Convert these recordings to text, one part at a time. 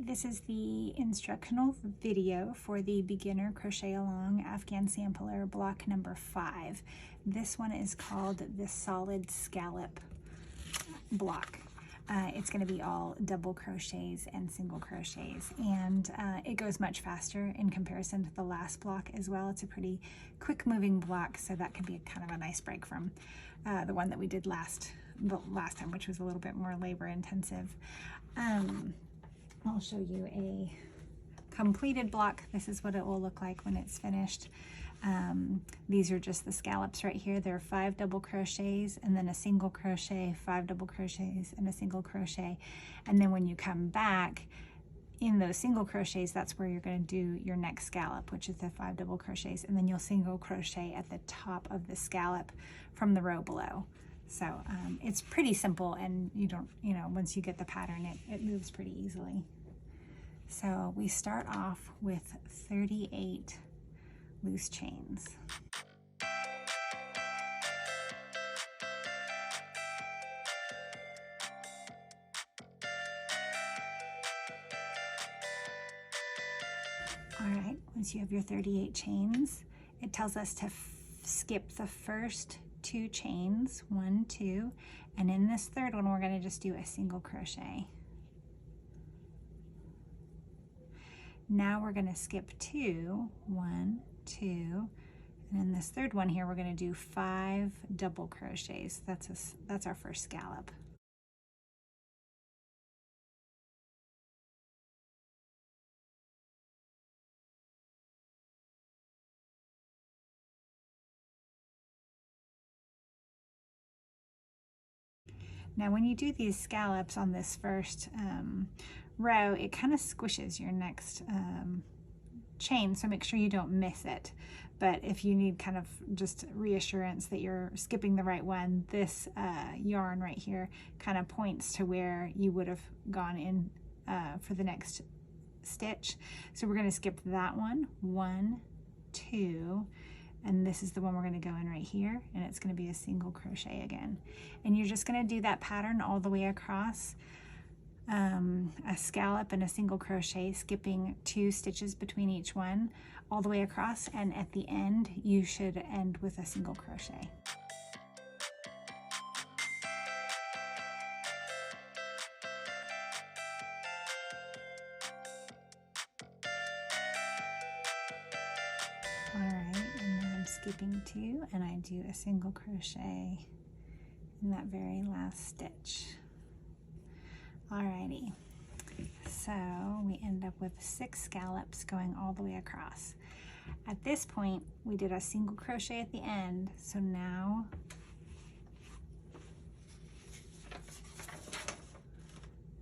Hi, this is the instructional video for the beginner crochet along Afghan sampler block number 5. This one is called the solid scallop block. It's going to be all double crochets and single crochets, and it goes much faster in comparison to the last block as well. It's a pretty quick moving block, so that could be kind of a nice break from the one that we did the last time, which was a little bit more labor intensive. I'll show you a completed block. This is what it will look like when it's finished. These are just the scallops right here. There are 5 double crochets and then a single crochet, 5 double crochets and a single crochet. And then when you come back in those single crochets, that's where you're going to do your next scallop, which is the 5 double crochets. And then you'll single crochet at the top of the scallop from the row below. So it's pretty simple, and you don't, once you get the pattern, it moves pretty easily. So we start off with 38 loose chains. All right, once you have your 38 chains, it tells us to skip the first 2 chains, 1, 2, and in this third one we're going to just do a single crochet. Now we're going to skip 2, 1, 2, and in this third one here we're going to do 5 double crochets. That's our first scallop. Now when you do these scallops on this first row, it kind of squishes your next chain, so make sure you don't miss it. But if you need kind of just reassurance that you're skipping the right one, this yarn right here kind of points to where you would have gone in for the next stitch. So we're going to skip that one, 1, 2, and this is the one we're going to go in right here, and it's going to be a single crochet again. And you're just going to do that pattern all the way across, a scallop and a single crochet, skipping 2 stitches between each one all the way across, and at the end you should end with a single crochet. All right, and then I'm skipping 2 and I do a single crochet in that very last stitch. Alrighty, so we end up with 6 scallops going all the way across. At this point, we did a single crochet at the end, so now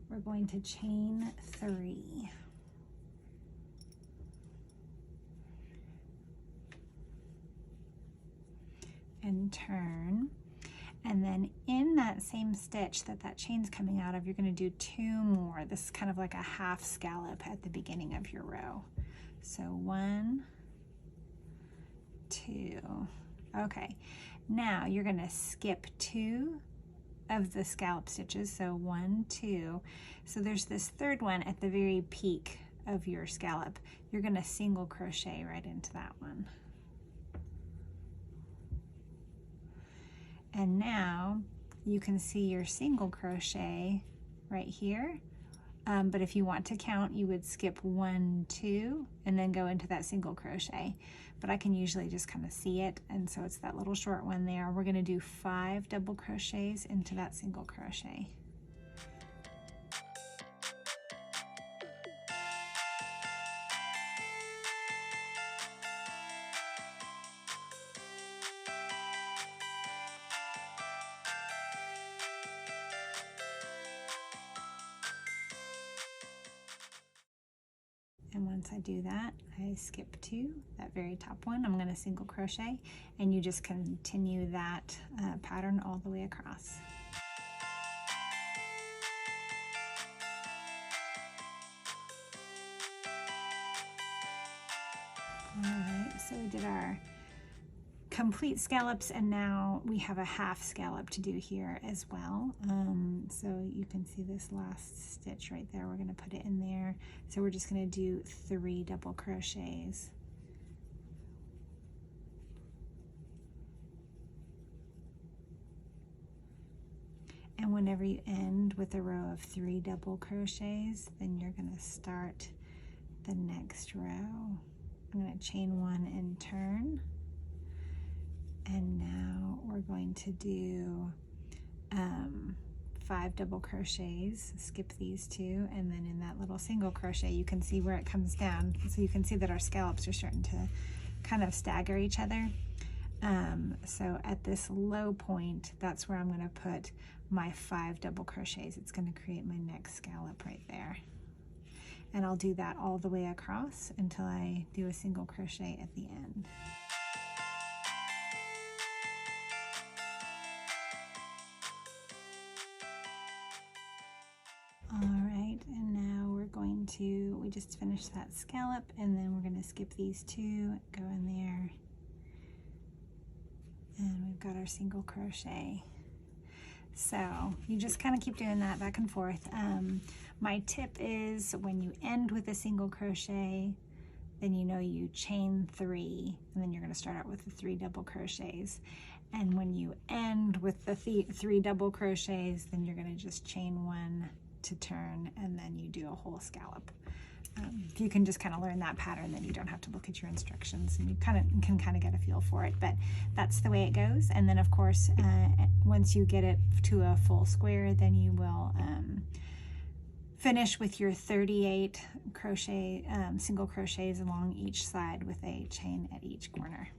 we're going to chain 3. And turn, and then in that same stitch that chain's coming out of, you're going to do 2 more. This is kind of like a half scallop at the beginning of your row. So 1, 2. Okay, now you're going to skip 2 of the scallop stitches, so 1, 2. So there's this third one at the very peak of your scallop. You're going to single crochet right into that one. And now you can see your single crochet right here, but if you want to count, you would skip 1, 2, and then go into that single crochet. But I can usually just kind of see it, and so it's that little short one there. We're going to do 5 double crochets into that single crochet. And once I do that, I skip 2, that very top one, I'm going to single crochet, and you just continue that pattern all the way across. All right, so we did our complete scallops, and now we have a half scallop to do here as well. So you can see this last stitch right there. We're going to put it in there. So we're just going to do 3 double crochets. And whenever you end with a row of 3 double crochets, then you're going to start the next row. I'm going to chain 1 and turn. And now we're going to do 5 double crochets, skip these 2, and then in that little single crochet you can see where it comes down. So you can see that our scallops are starting to kind of stagger each other. So at this low point, that's where I'm going to put my 5 double crochets. It's going to create my next scallop right there. And I'll do that all the way across until I do a single crochet at the end. All right, and now we're going to, we just finished that scallop, and then we're going to skip these 2, go in there, and we've got our single crochet. So you just kind of keep doing that back and forth. My tip is when you end with a single crochet, then you know you chain 3, and then you're going to start out with the 3 double crochets. And when you end with the 3 double crochets, then you're going to just chain 1 to turn, and then you do a whole scallop. If you can just kind of learn that pattern, then you don't have to look at your instructions, and you can kind of get a feel for it. But that's the way it goes. And then of course, once you get it to a full square, then you will finish with your 38 crochet single crochets along each side with a chain at each corner.